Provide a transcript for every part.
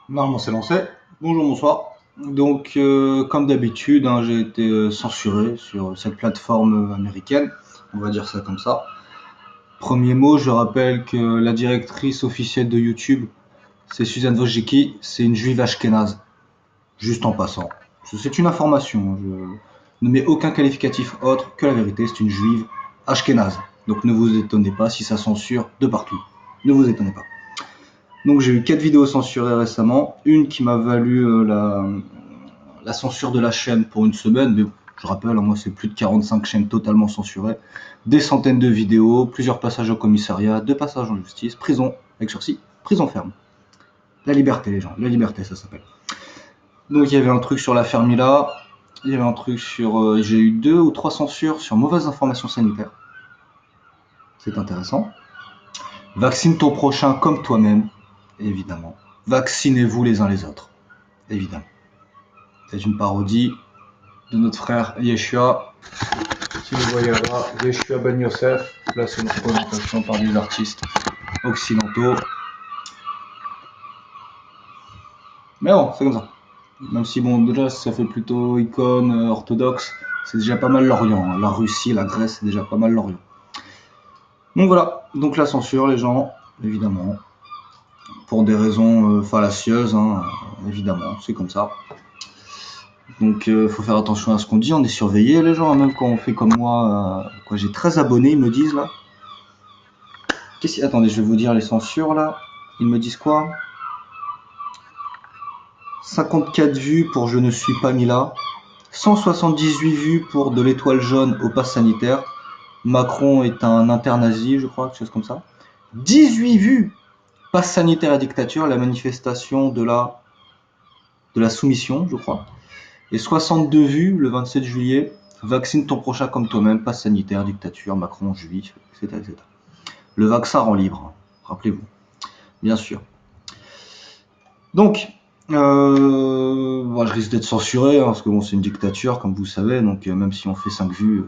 Normalement, c'est lancé. Bonjour, bonsoir. Comme d'habitude, hein, j'ai été censuré sur cette plateforme américaine. On va dire ça comme ça. Premier mot, je rappelle que la directrice officielle de YouTube, c'est Suzanne Wojcicki. C'est une juive ashkénaze. Juste en passant. C'est une information. Je ne mets aucun qualificatif autre que la vérité. C'est une juive ashkénaze. Donc ne vous étonnez pas si ça censure de partout. Ne vous étonnez pas. Donc j'ai eu 4 vidéos censurées récemment, une qui m'a valu la censure de la chaîne pour une semaine, mais je rappelle, moi c'est plus de 45 chaînes totalement censurées, des centaines de vidéos, plusieurs passages au commissariat, 2 passages en justice, prison avec sursis, prison ferme. La liberté les gens, la liberté ça s'appelle. Donc il y avait un truc sur la Fermila, il y avait un truc sur... j'ai eu 2 ou 3 censures sur mauvaises informations sanitaires. C'est intéressant. Vaccine ton prochain comme toi-même, évidemment. Vaccinez-vous les uns les autres, évidemment. C'est une parodie de notre frère Yeshua. Si vous voyez là-bas, Yeshua Ben Yosef. Là, c'est une représentation par des artistes occidentaux. Mais bon, c'est comme ça. Même si, bon, déjà, ça fait plutôt icône orthodoxe, c'est déjà pas mal l'Orient. Hein. La Russie, la Grèce, c'est déjà pas mal l'Orient. Donc voilà, donc la censure, les gens, évidemment, pour des raisons fallacieuses, hein, évidemment, c'est comme ça. Donc faut faire attention à ce qu'on dit, on est surveillé les gens, même quand on fait comme moi, quoi j'ai 13 abonnés, ils me disent là. Attendez, je vais vous dire les censures là. Ils me disent quoi? 54 vues pour Je ne suis pas mis là. 178 vues pour De l'étoile jaune au pass sanitaire. Macron est un internazi, je crois, quelque chose comme ça. 18 vues pass sanitaire à dictature, la manifestation de la soumission, je crois. Et 62 vues le 27 juillet, vaccine ton prochain comme toi-même, passe sanitaire, dictature, Macron, juif, etc. etc. Le vaccin rend libre, rappelez-vous, bien sûr. Donc, je risque d'être censuré, hein, parce que bon, c'est une dictature, comme vous savez, donc même si on fait 5 vues,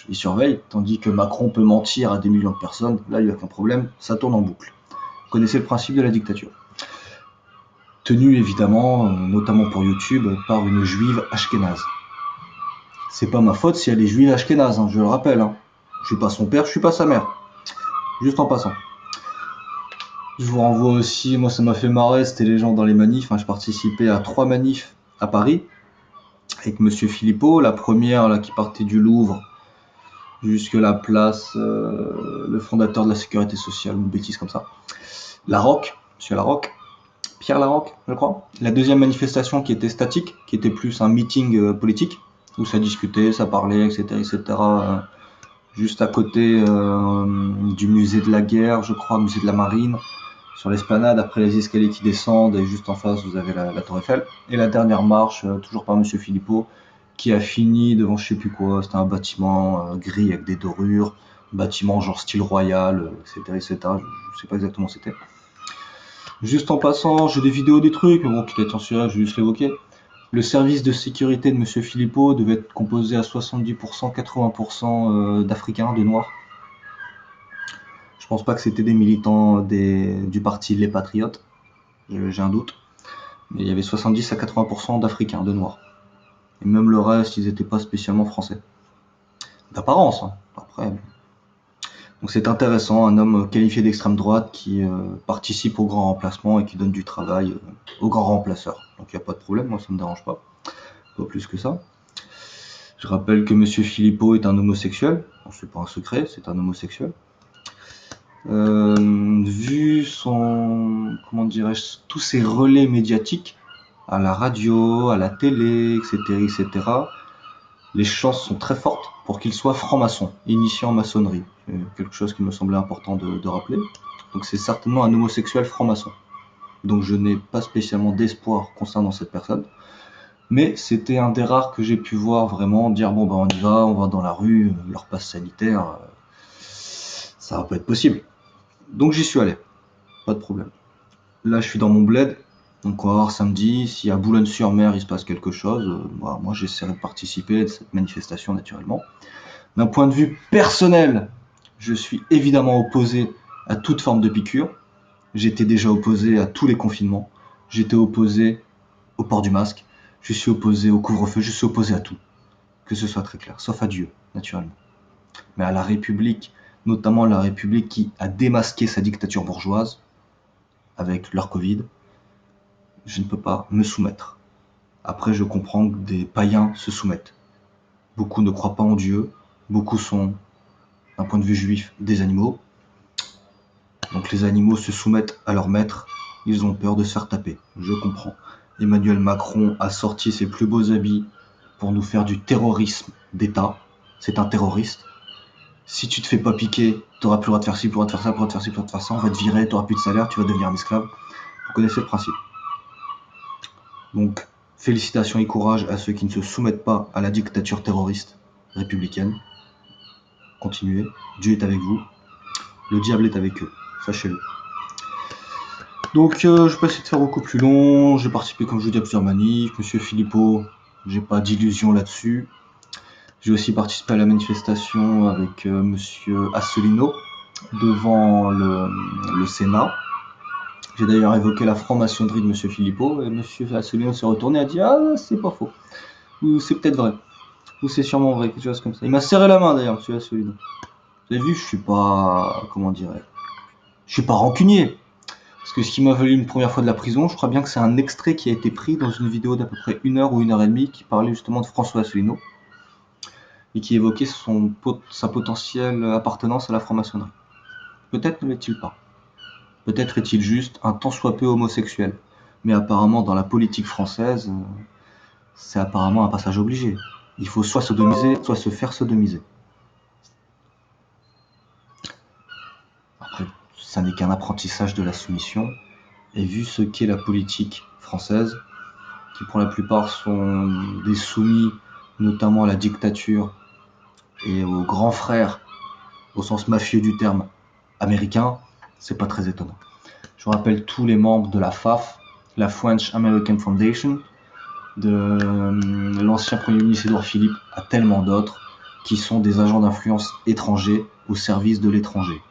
ils surveillent, tandis que Macron peut mentir à des millions de personnes, là il n'y a aucun problème, ça tourne en boucle. Vous connaissez le principe de la dictature. Tenue évidemment, notamment pour YouTube, par une juive ashkénaze. C'est pas ma faute si elle est juive ashkénaze, hein, je le rappelle. Hein. Je suis pas son père, je suis pas sa mère. Juste en passant. Je vous renvoie aussi, moi ça m'a fait marrer, c'était les gens dans les manifs. Hein, je participais à 3 manifs à Paris avec Monsieur Philippot. La première là, qui partait du Louvre jusque la place, le fondateur de la sécurité sociale, une bêtise comme ça. Larocque, Monsieur Larocque, Pierre Larocque, je crois. La deuxième manifestation qui était statique, qui était plus un meeting politique, où ça discutait, ça parlait, etc. etc. Juste à côté du musée de la guerre, je crois, musée de la marine, sur l'esplanade, après les escaliers qui descendent, et juste en face, vous avez la tour Eiffel. Et la dernière marche, toujours par Monsieur Philippot, qui a fini devant je sais plus quoi, c'était un bâtiment gris avec des dorures, bâtiment genre style royal, etc. etc. Je sais pas exactement où c'était. Juste en passant, j'ai des vidéos des trucs, mais bon, qui étaient censurés, je vais juste l'évoquer. Le service de sécurité de Monsieur Philippot devait être composé à 70%, 80% d'Africains, de Noirs. Je pense pas que c'était des militants du parti Les Patriotes, j'ai un doute. Mais il y avait 70 à 80% d'Africains, de Noirs. Et même le reste, ils n'étaient pas spécialement français. D'apparence, hein. Après. Donc c'est intéressant, un homme qualifié d'extrême droite qui participe au grand remplacement et qui donne du travail aux grands remplaceurs. Donc il n'y a pas de problème, moi ça me dérange pas. Pas plus que ça. Je rappelle que Monsieur Philippot est un homosexuel. Bon, c'est pas un secret, c'est un homosexuel. Vu son, comment dirais-je, tous ses relais médiatiques, à la radio, à la télé, etc., etc., les chances sont très fortes pour qu'il soit franc-maçon, initié en maçonnerie. C'est quelque chose qui me semblait important de rappeler. Donc c'est certainement un homosexuel franc-maçon. Donc je n'ai pas spécialement d'espoir concernant cette personne. Mais c'était un des rares que j'ai pu voir vraiment dire bon on y va, on va dans la rue, leur passe sanitaire, ça va pas être possible. Donc j'y suis allé, pas de problème. Là je suis dans mon bled, donc on va voir samedi, si à Boulogne-sur-Mer il se passe quelque chose, moi j'essaierai de participer à cette manifestation naturellement. D'un point de vue personnel, je suis évidemment opposé à toute forme de piqûre. J'étais déjà opposé à tous les confinements. J'étais opposé au port du masque, je suis opposé au couvre-feu, je suis opposé à tout. Que ce soit très clair, sauf à Dieu, naturellement. Mais à la République, notamment la République qui a démasqué sa dictature bourgeoise, avec leur Covid, je ne peux pas me soumettre. Après, je comprends que des païens se soumettent. Beaucoup ne croient pas en Dieu, beaucoup sont, d'un point de vue juif, des animaux. Donc les animaux se soumettent à leur maître, ils ont peur de se faire taper. Je comprends. Emmanuel Macron a sorti ses plus beaux habits pour nous faire du terrorisme d'État. C'est un terroriste. Si tu te fais pas piquer, t'auras plus le droit de faire ci, plus le droit de faire ça, plus le droit de faire ci, plus le droit de faire ça, on va te virer, t'auras plus de salaire, tu vas devenir un esclave. Vous connaissez le principe. Donc, félicitations et courage à ceux qui ne se soumettent pas à la dictature terroriste républicaine. Continuez, Dieu est avec vous, le diable est avec eux, sachez-le. Donc, je vais pas essayer de faire beaucoup plus long, j'ai participé, comme je vous dis, à plusieurs manifs. Monsieur Philippot, j'ai pas d'illusion là-dessus. J'ai aussi participé à la manifestation avec monsieur Asselineau devant le Sénat. J'ai d'ailleurs évoqué la franc-maçonnerie de monsieur Philippot et monsieur Asselineau s'est retourné et a dit ah c'est pas faux, ou c'est peut-être vrai, ou c'est sûrement vrai, quelque chose comme ça. Il m'a serré la main d'ailleurs, monsieur Asselineau. Vous avez vu, je suis pas, comment dirais, je suis pas rancunier. Parce que ce qui m'a valu une première fois de la prison, je crois bien que c'est un extrait qui a été pris dans une vidéo d'à peu près 1 heure ou 1 heure et demie qui parlait justement de François Asselineau et qui évoquait sa potentielle appartenance à la franc-maçonnerie. Peut-être ne l'est-il pas. Peut-être est-il juste un tant soit peu homosexuel. Mais apparemment, dans la politique française, c'est apparemment un passage obligé. Il faut soit sodomiser, soit se faire sodomiser. Après, ça n'est qu'un apprentissage de la soumission. Et vu ce qu'est la politique française, qui pour la plupart sont des soumis, notamment à la dictature et aux grands frères, au sens mafieux du terme, américain, c'est pas très étonnant. Je rappelle tous les membres de la FAF, la French American Foundation, de l'ancien Premier ministre Édouard Philippe, à tellement d'autres, qui sont des agents d'influence étrangers au service de l'étranger.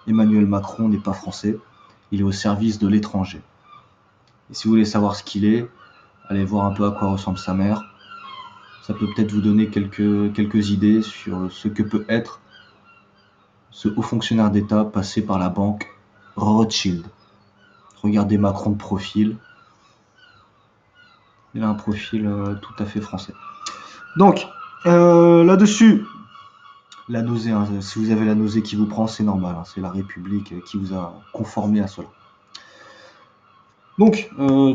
Emmanuel Macron n'est pas français, il est au service de l'étranger. Et si vous voulez savoir ce qu'il est, allez voir un peu à quoi ressemble sa mère. Ça peut peut-être vous donner quelques idées sur ce que peut être ce haut fonctionnaire d'État passé par la banque Rothschild. Regardez Macron de profil. Il a un profil tout à fait français. Donc, là-dessus, la nausée, hein, si vous avez la nausée qui vous prend, c'est normal. Hein, c'est la République qui vous a conformé à cela. Donc,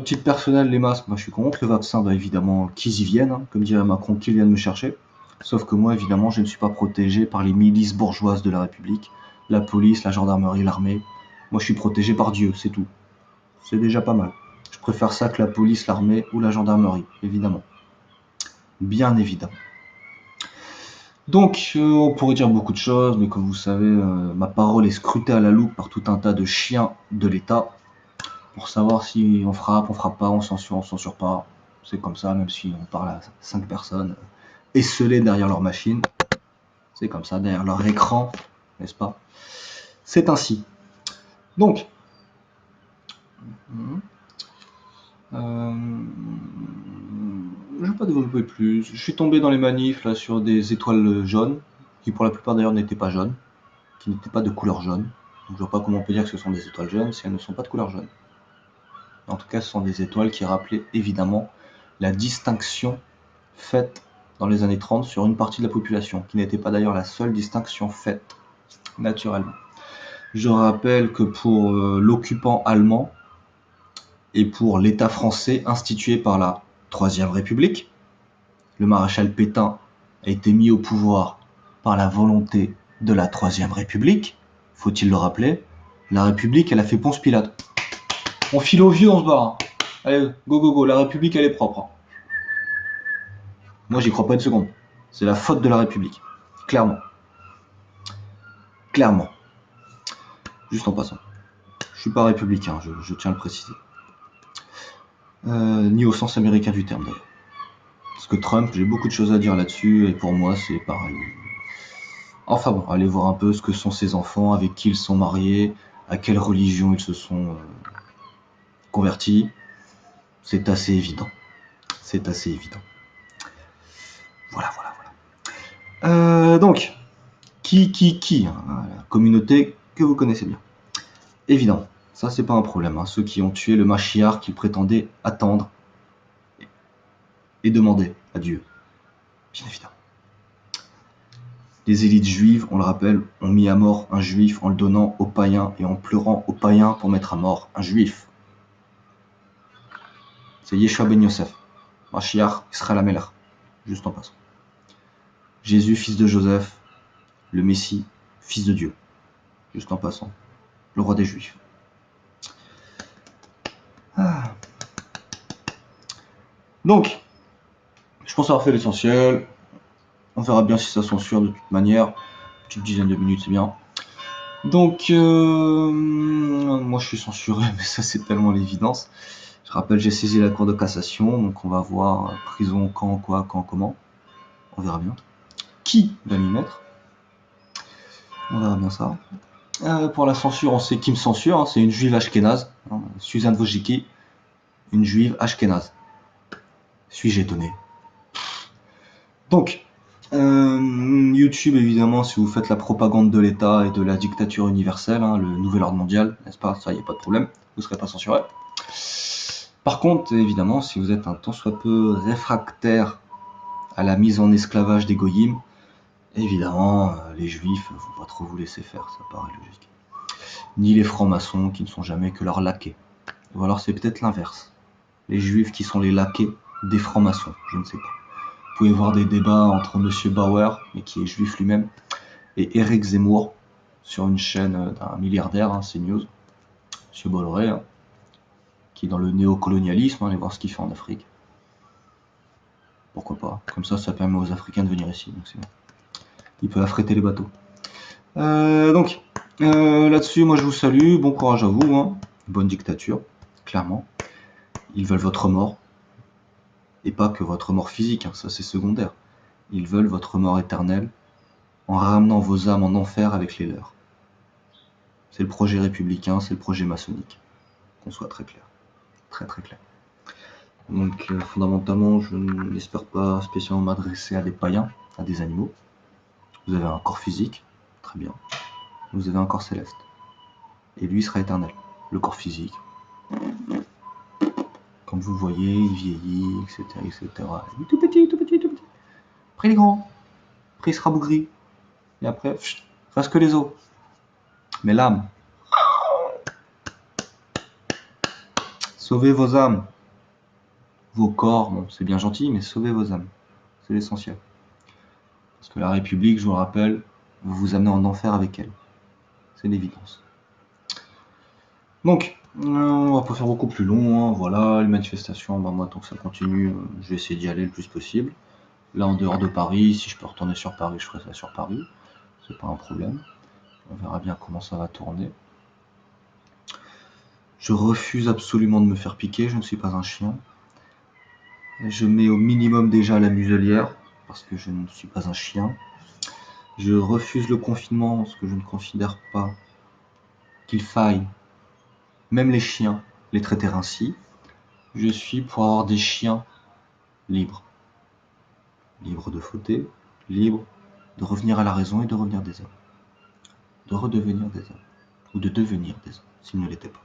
titre personnel, les masques, moi je suis contre. Le vaccin, bah, évidemment, qu'ils y viennent. Hein, comme dirait Macron, qu'ils viennent me chercher. Sauf que moi, évidemment, je ne suis pas protégé par les milices bourgeoises de la République, la police, la gendarmerie, l'armée. Moi, je suis protégé par Dieu, c'est tout. C'est déjà pas mal. Je préfère ça que la police, l'armée ou la gendarmerie, évidemment. Bien évidemment. Donc, on pourrait dire beaucoup de choses, mais comme vous savez, ma parole est scrutée à la loupe par tout un tas de chiens de l'État pour savoir si on frappe pas, on censure pas. C'est comme ça, même si on parle à 5 personnes esselées derrière leur machine. C'est comme ça, derrière leur écran, n'est-ce pas? C'est ainsi. Donc, je ne vais pas développer plus. Je suis tombé dans les manifs là, sur des étoiles jaunes, qui pour la plupart d'ailleurs n'étaient pas jaunes, qui n'étaient pas de couleur jaune. Donc, je vois pas comment on peut dire que ce sont des étoiles jaunes si elles ne sont pas de couleur jaune. En tout cas, ce sont des étoiles qui rappelaient évidemment la distinction faite dans les années 30 sur une partie de la population, qui n'était pas d'ailleurs la seule distinction faite naturellement. Je rappelle que pour l'occupant allemand et pour l'État français institué par la Troisième République, le maréchal Pétain a été mis au pouvoir par la volonté de la Troisième République, faut-il le rappeler. La République, elle a fait Ponce Pilate. On file au vieux, on se barre. Hein. Allez, go go go, la République elle est propre. Hein. Moi j'y crois pas une seconde. C'est la faute de la République. Clairement. Clairement. Juste en passant. Je suis pas républicain, je tiens à le préciser. Ni au sens américain du terme d'ailleurs. Parce que Trump, j'ai beaucoup de choses à dire là-dessus, et pour moi c'est pareil. Enfin bon, allez voir un peu ce que sont ses enfants, avec qui ils sont mariés, à quelle religion ils se sont convertis. C'est assez évident. C'est assez évident. Voilà. Donc, qui hein, la communauté que vous connaissez bien. Évidemment, ça c'est pas un problème. Hein. Ceux qui ont tué le Mashiach qu'ils prétendaient attendre et demander à Dieu. Bien évidemment. Les élites juives, on le rappelle, ont mis à mort un juif en le donnant aux païens et en pleurant aux païens pour mettre à mort un juif. C'est Yeshua ben Yosef, Mashiach Israël HaMelech, juste en passant. Jésus, fils de Joseph, le Messie, fils de Dieu, juste en passant. Le roi des Juifs. Donc, je pense avoir fait l'essentiel. On verra bien si ça censure de toute manière. Une petite dizaine de minutes, c'est bien. Donc, moi je suis censuré, mais ça c'est tellement l'évidence. Je rappelle, j'ai saisi la cour de cassation, donc on va voir prison, quand, quoi, quand, comment. On verra bien. Qui va m'y mettre? On verra bien ça. Pour la censure, on sait qui me censure, hein, c'est une juive ashkénaze, hein, Suzanne Wojcicki, une juive ashkénaze. Suis-je étonné? Donc, YouTube, évidemment, si vous faites la propagande de l'État et de la dictature universelle, hein, le nouvel ordre mondial, n'est-ce pas? Ça, il n'y a pas de problème, vous ne serez pas censuré. Par contre, évidemment, si vous êtes un tant soit peu réfractaire à la mise en esclavage des goyim, évidemment, les juifs ne vont pas trop vous laisser faire, ça paraît logique. Ni les francs-maçons qui ne sont jamais que leurs laquais. Ou alors c'est peut-être l'inverse. Les juifs qui sont les laquais des francs-maçons, je ne sais pas. Vous pouvez voir des débats entre Monsieur Bauer, mais qui est juif lui-même, et Eric Zemmour, sur une chaîne d'un milliardaire, hein, CNews, Monsieur Bolloré, hein, qui est dans le néocolonialisme, allez voir ce qu'il fait en Afrique. Pourquoi pas? Comme ça permet aux Africains de venir ici, donc c'est bon. Il peut affréter les bateaux. Donc, là-dessus, moi je vous salue, bon courage à vous, hein. Bonne dictature, clairement. Ils veulent votre mort, et pas que votre mort physique, hein, ça c'est secondaire. Ils veulent votre mort éternelle, en ramenant vos âmes en enfer avec les leurs. C'est le projet républicain, c'est le projet maçonnique, qu'on soit très clair. Très très clair. Donc fondamentalement, je n'espère pas spécialement m'adresser à des païens, à des animaux. Vous avez un corps physique, très bien. Vous avez un corps céleste. Et lui sera éternel. Le corps physique, comme vous le voyez, il vieillit, etc. etc. Il est tout petit, tout petit, tout petit. Après il est grand. Après il sera bougri. Et après, reste que les os. Mais l'âme, sauvez vos âmes. Vos corps, bon, c'est bien gentil, mais sauvez vos âmes. C'est l'essentiel. Parce que la République, je vous le rappelle, vous vous amenez en enfer avec elle. C'est l'évidence. Donc, on va pas faire beaucoup plus long, hein, voilà, les manifestations, moi tant que ça continue, je vais essayer d'y aller le plus possible. Là, en dehors de Paris, si je peux retourner sur Paris, je ferai ça sur Paris. C'est pas un problème. On verra bien comment ça va tourner. Je refuse absolument de me faire piquer, je ne suis pas un chien. Je mets au minimum déjà la muselière, parce que je ne suis pas un chien. Je refuse le confinement, parce que je ne considère pas qu'il faille, même les chiens, les traiter ainsi. Je suis pour avoir des chiens libres. Libres de fauter, libres de revenir à la raison et de revenir des hommes. De redevenir des hommes. Ou de devenir des hommes, s'ils ne l'étaient pas.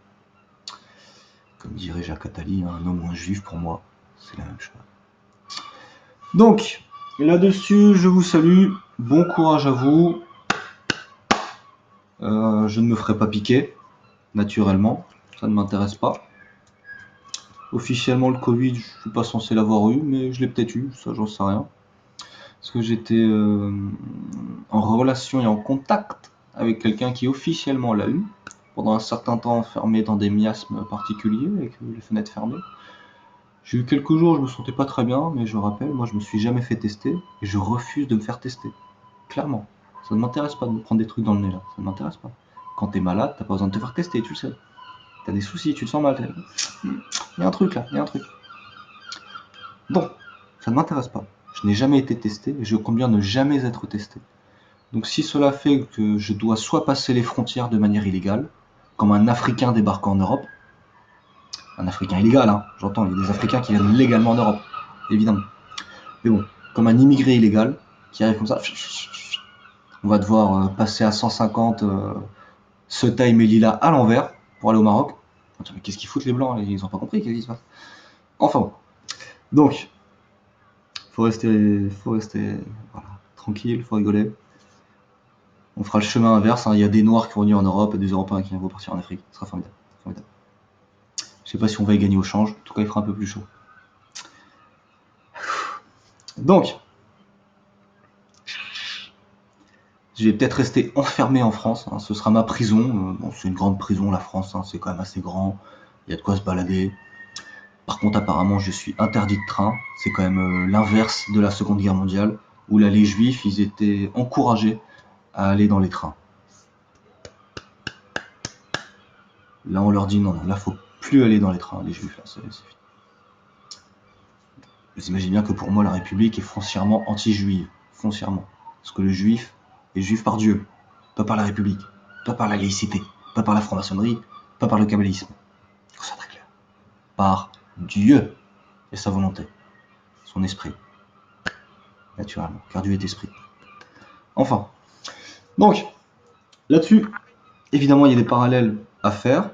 Comme dirait Jacques Attali, un homme ou un juif, pour moi, c'est la même chose. Donc, là-dessus, je vous salue. Bon courage à vous. Je ne me ferai pas piquer, naturellement. Ça ne m'intéresse pas. Officiellement, le Covid, je ne suis pas censé l'avoir eu, mais je l'ai peut-être eu, ça, j'en sais rien. Parce que j'étais en relation et en contact avec quelqu'un qui officiellement l'a eu, pendant un certain temps enfermé dans des miasmes particuliers, avec les fenêtres fermées. J'ai eu quelques jours, je me sentais pas très bien, mais je rappelle, moi je me suis jamais fait tester, et je refuse de me faire tester. Clairement. Ça ne m'intéresse pas de me prendre des trucs dans le nez là, ça ne m'intéresse pas. Quand t'es malade, t'as pas besoin de te faire tester, tu le sais. T'as des soucis, tu te sens mal. Il y a un truc là, il y a un truc. Bon, ça ne m'intéresse pas. Je n'ai jamais été testé, et je compte bien ne jamais être testé. Donc si cela fait que je dois soit passer les frontières de manière illégale, comme un Africain débarquant en Europe, Un Africain illégal, hein, j'entends, il y a des Africains qui viennent légalement en Europe, évidemment. Mais bon, comme un immigré illégal qui arrive comme ça, on va devoir passer à 150 Ceuta et Melilla à l'envers pour aller au Maroc. Mais qu'est-ce qu'ils foutent les Blancs? Ils n'ont pas compris qu'est-ce qui se passe. Enfin bon. Donc, faut rester voilà, tranquille, faut rigoler. On fera le chemin inverse, hein. Il y a des Noirs qui vont venir en Europe et des Européens qui vont partir en Afrique. Ce sera formidable. Formidable. Je sais pas si on va y gagner au change. En tout cas, il fera un peu plus chaud. Donc, je vais peut-être rester enfermé en France. Hein. Ce sera ma prison. Bon, c'est une grande prison, la France. Hein. C'est quand même assez grand. Il y a de quoi se balader. Par contre, apparemment, je suis interdit de train. C'est quand même l'inverse de la Seconde Guerre mondiale, où là, les Juifs, ils étaient encouragés à aller dans les trains. Là, on leur dit non, là, faut plus aller dans les trains, les Juifs. Là, c'est fini. Vous imaginez bien que pour moi, la République est foncièrement anti-juive. Foncièrement. Parce que le juif est juif par Dieu, pas par la République, pas par la laïcité, pas par la franc-maçonnerie, pas par le kabbalisme. C'est très clair. Par Dieu et sa volonté, son esprit. Naturellement, car Dieu est esprit. Enfin. Donc, là-dessus, évidemment, il y a des parallèles à faire.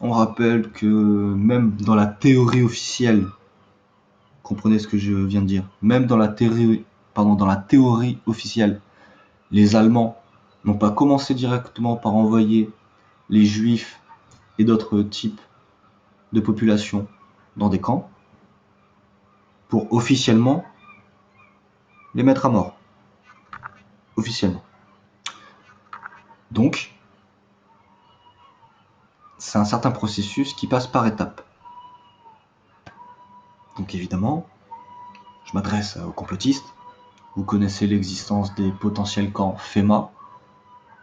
On rappelle que même dans la théorie officielle, comprenez ce que je viens de dire, même dans la théorie officielle, les Allemands n'ont pas commencé directement par envoyer les Juifs et d'autres types de populations dans des camps pour officiellement les mettre à mort. Officiellement. Donc, c'est un certain processus qui passe par étapes. Donc évidemment, je m'adresse aux complotistes. Vous connaissez l'existence des potentiels camps FEMA.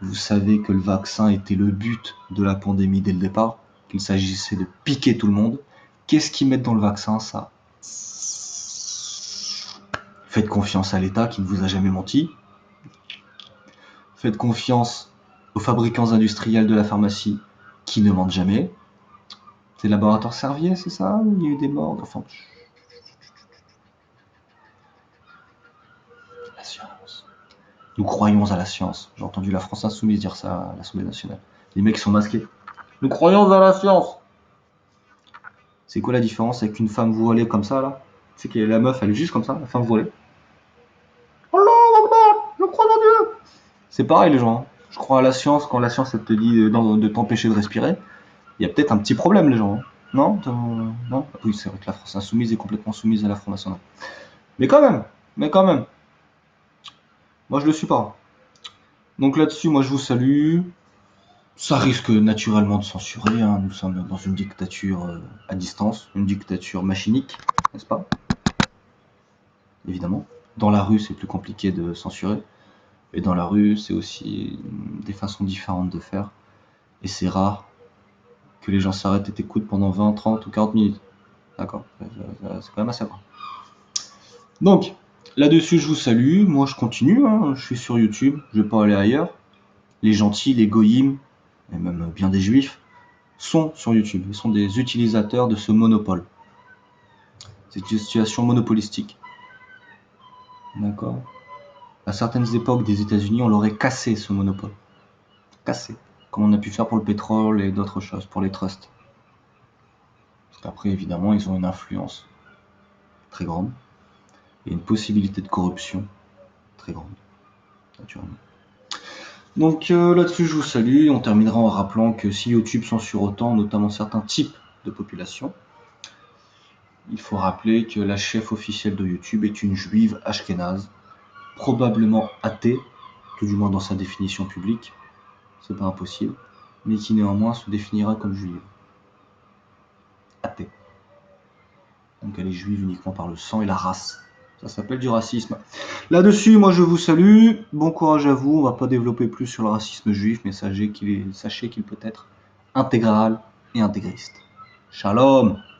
Vous savez que le vaccin était le but de la pandémie dès le départ, qu'il s'agissait de piquer tout le monde. Qu'est-ce qu'ils mettent dans le vaccin, ça? Faites confiance à l'État qui ne vous a jamais menti. Faites confiance aux fabricants industriels de la pharmacie qui ne mentent jamais. C'est le laboratoire Servier, c'est ça? Il y a eu des morts. Enfin, la science. Nous croyons à la science. J'ai entendu la France Insoumise dire ça à l'Assemblée nationale. Les mecs sont masqués. Nous croyons à la science. C'est quoi la différence avec une femme voilée comme ça, là? C'est que la meuf, elle est juste comme ça, la femme voilée. Allah Akbar, je crois en Dieu. C'est pareil, les gens. Hein. Je crois à la science. Quand la science, elle te dit de t'empêcher de respirer, il y a peut-être un petit problème, les gens. Hein. Non non. Oui, c'est vrai que la France Insoumise est complètement soumise à la franc-maçonnerie. Mais quand même. Moi, je le suis pas. Donc là-dessus, moi, je vous salue. Ça risque naturellement de censurer. Hein. Nous sommes dans une dictature à distance, une dictature machinique, n'est-ce pas? Évidemment. Dans la rue, c'est plus compliqué de censurer. Et dans la rue, c'est aussi des façons différentes de faire. Et c'est rare que les gens s'arrêtent et t'écoutent pendant 20, 30 ou 40 minutes. D'accord? C'est quand même assez rare. Donc, là-dessus, je vous salue. Moi, je continue. Hein. Je suis sur YouTube. Je vais pas aller ailleurs. Les gentils, les goyim, et même bien des juifs, sont sur YouTube. Ils sont des utilisateurs de ce monopole. C'est une situation monopolistique. D'accord? À certaines époques des États-Unis, on l'aurait cassé, ce monopole. Cassé. Comme on a pu faire pour le pétrole et d'autres choses, pour les trusts. Parce qu'après, évidemment, ils ont une influence très grande et une possibilité de corruption très grande, naturellement. Donc là-dessus, je vous salue. On terminera en rappelant que si YouTube censure autant, notamment certains types de population, il faut rappeler que la chef officielle de YouTube est une juive ashkénaze, probablement athée, tout du moins dans sa définition publique, c'est pas impossible, mais qui néanmoins se définira comme juive. Athée. Donc elle est juive uniquement par le sang et la race. Ça s'appelle du racisme. Là-dessus, moi je vous salue, bon courage à vous, on va pas développer plus sur le racisme juif, mais sachez qu'il peut être intégral et intégriste. Shalom!